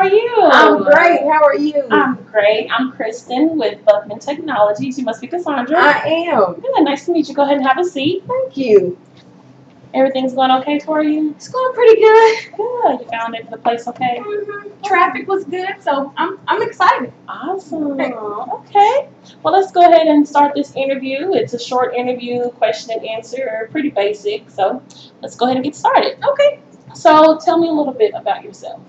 are you? I'm great. How are you? I'm great. I'm Kristen with Buckman Technologies. You must be Cassandra. I am. Good. Nice to meet you. Go ahead and have a seat. Thank you. Everything's going okay for you? It's going pretty good. Good. You found the place okay? Traffic was good, so I'm excited. Awesome. Okay. Well, let's go ahead and start this interview. It's a short interview, question and answer, pretty basic. So let's go ahead and get started. Okay. So tell me a little bit about yourself.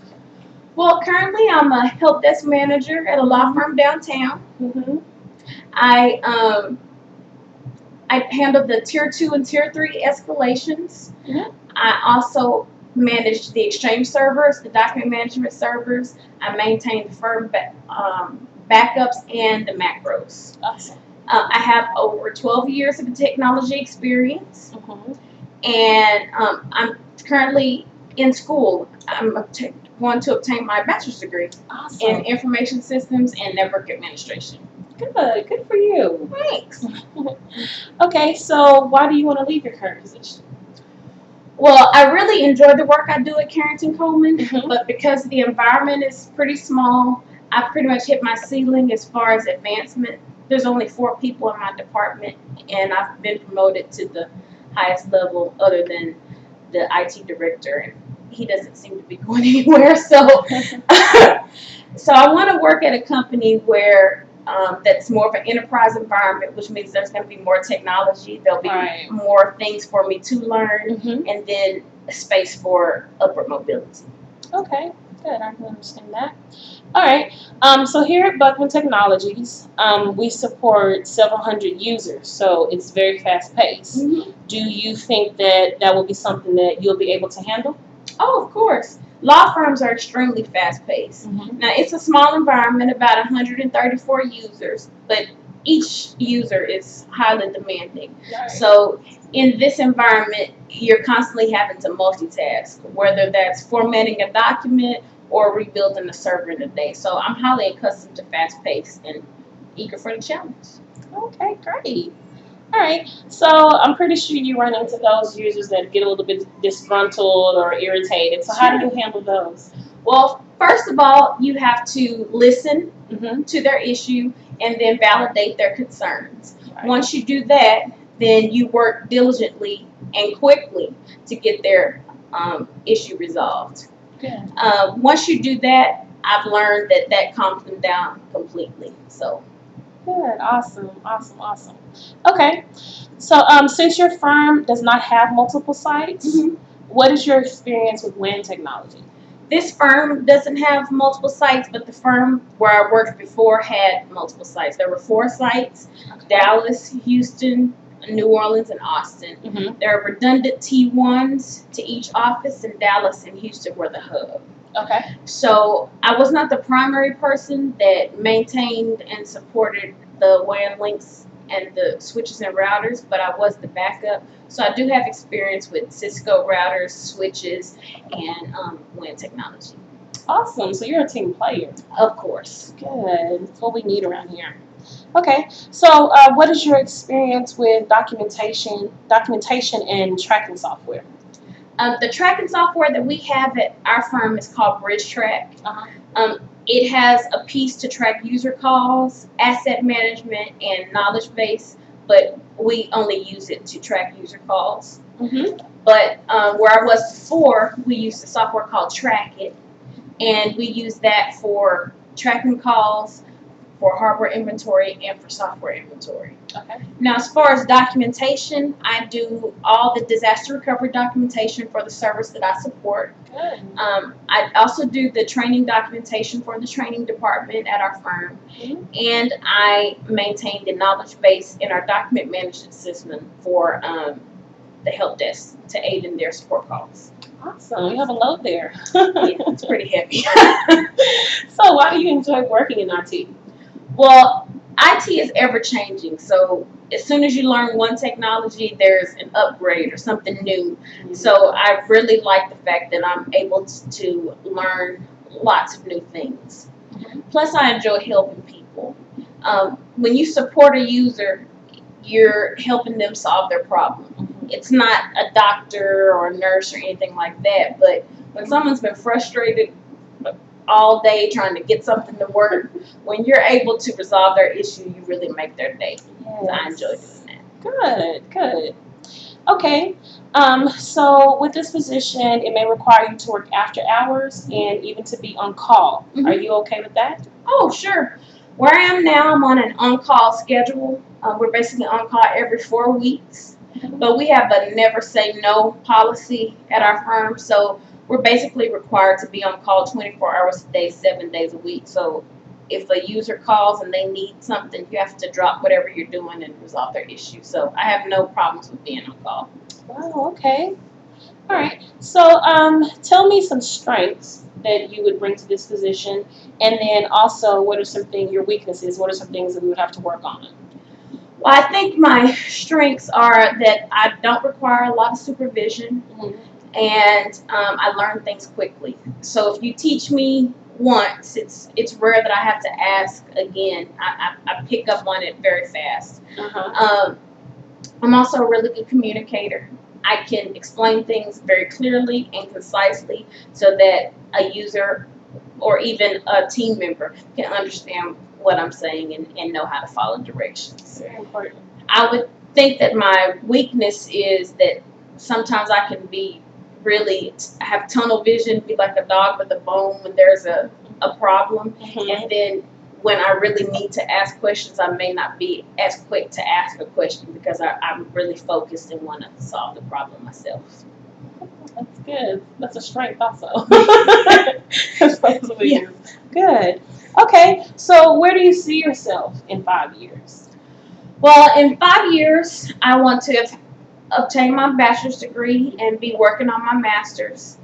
Well, currently I'm a help desk manager at a law firm downtown. Mm-hmm. I handle the tier 2 and tier 3 escalations. Mm-hmm. I also manage the exchange servers, the document management servers. I maintain the firm backups and the macros. Awesome. I have over 12 years of technology experience, and I'm currently in school. I'm going to obtain my bachelor's degree in information systems and network administration. Good for you. Thanks. Okay, so why do you want to leave your current position? Well, I really enjoy the work I do at Carrington Coleman, but because the environment is pretty small, I've pretty much hit my ceiling as far as advancement. There's only 4 people in my department, and I've been promoted to the highest level other than the IT director, and he doesn't seem to be going anywhere. So, so I want to work at a company where that's more of an enterprise environment, which means there's going to be more technology. There'll be more things for me to learn, and then space for upward mobility. Okay, good. I can understand that. All right. So here at Buckman Technologies, we support several hundred users, so it's very fast paced. Do you think that will be something that you'll be able to handle? Oh, of course. Law firms are extremely fast-paced. Now, it's a small environment, about 134 users, but each user is highly demanding. So in this environment, you're constantly having to multitask, whether that's formatting a document or rebuilding a server in a day. So I'm highly accustomed to fast-paced and eager for the challenge. Okay, great. All right, so I'm pretty sure you run into those users that get a little bit disgruntled or irritated. So how do you handle those? Well, first of all, you have to listen to their issue and then validate their concerns. Once you do that, then you work diligently and quickly to get their issue resolved. Once you do that, I've learned that calms them down completely. So. Good, awesome. Okay, so since your firm does not have multiple sites, what is your experience with WAN technology? This firm doesn't have multiple sites, but the firm where I worked before had multiple sites. There were 4 sites: Dallas, Houston, New Orleans, and Austin. There are redundant T1s to each office, and Dallas and Houston were the hub. Okay. So I was not the primary person that maintained and supported the WAN links and the switches and routers, but I was the backup. So I do have experience with Cisco routers, switches, and WAN technology. Awesome. So you're a team player. Of course. Good. That's what we need around here. Okay. So what is your experience with documentation and tracking software? The tracking software that we have at our firm is called BridgeTrack. It has a piece to track user calls, asset management, and knowledge base, but we only use it to track user calls. But where I was before, we used a software called Trackit, and we use that for tracking calls, for hardware inventory, and for software inventory. Now, as far as documentation, I do all the disaster recovery documentation for the service that I support. I also do the training documentation for the training department at our firm, and I maintain the knowledge base in our document management system for the help desk to aid in their support calls. Awesome. You have a load there. Yeah, it's pretty heavy. So why do you enjoy working in IT? Well, IT is ever changing, so as soon as you learn one technology, there's an upgrade or something new. So I really like the fact that I'm able to learn lots of new things. Plus, I enjoy helping people. When you support a user, you're helping them solve their problem. It's not a doctor or a nurse or anything like that, but when someone's been frustrated all day trying to get something to work. When you're able to resolve their issue, you really make their day. Yes. So I enjoy doing that. Good, good. Okay. So with this position, it may require you to work after hours and even to be on call. Mhm. Are you okay with that? Oh, sure. Where I am now, I'm on an on-call schedule. We're basically on call every 4 weeks, but we have a never say no policy at our firm. So we're basically required to be on call 24 hours a day, 7 days a week. So if a user calls and they need something, you have to drop whatever you're doing and resolve their issue. So I have no problems with being on call. Wow, okay. All right. So tell me some strengths that you would bring to this position, and then also what are some things, your weaknesses, what are some things that we would have to work on? Well, I think my strengths are that I don't require a lot of supervision. Mhm. And I learn things quickly. So if you teach me once, it's rare that I have to ask again. I pick up on it very fast. Uh-huh. I'm also a really good communicator. I can explain things very clearly and concisely so that a user or even a team member can understand what I'm saying and know how to follow directions. Very important. I would think that my weakness is that sometimes I can be really have tunnel vision, be like a dog with a bone when there's a problem. Mhm. And then when I really need to ask questions, I may not be as quick to ask a question because I'm really focused and want to solve the problem myself. That's good. That's a strength also. That's supposed Yeah. good. Okay, so where do you see yourself in 5 years? Well, in 5 years, I want to have obtained my bachelor's degree and be working on my master's.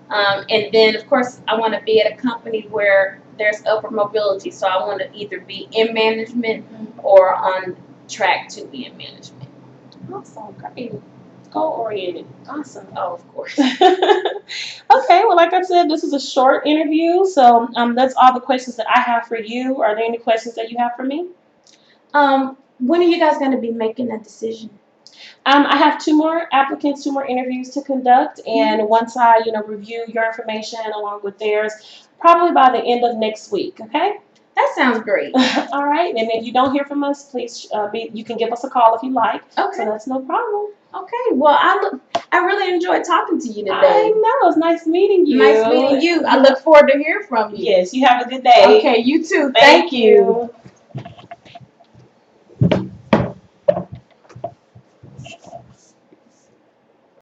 And then, of course, I want to be at a company where there's upward mobility. So I want to either be in management or on track to be in management. Awesome, great. Goal oriented. Awesome. Oh, of course. Okay, well, like I said, this is a short interview, so that's all the questions that I have for you. Are there any questions that you have for me? When are you guys going to be making a decision? I have 2 more applicants, 2 more interviews to conduct, and once I, review your information along with theirs, probably by the end of next week. Okay. That sounds great. All right, and if you don't hear from us, please you can give us a call if you like. Okay. So that's no problem. Okay. Well, I really enjoyed talking to you today. I know. It's nice meeting you. Nice meeting you. I look forward to hearing from you. Yes, you have a good day. Okay, you too. Thank you.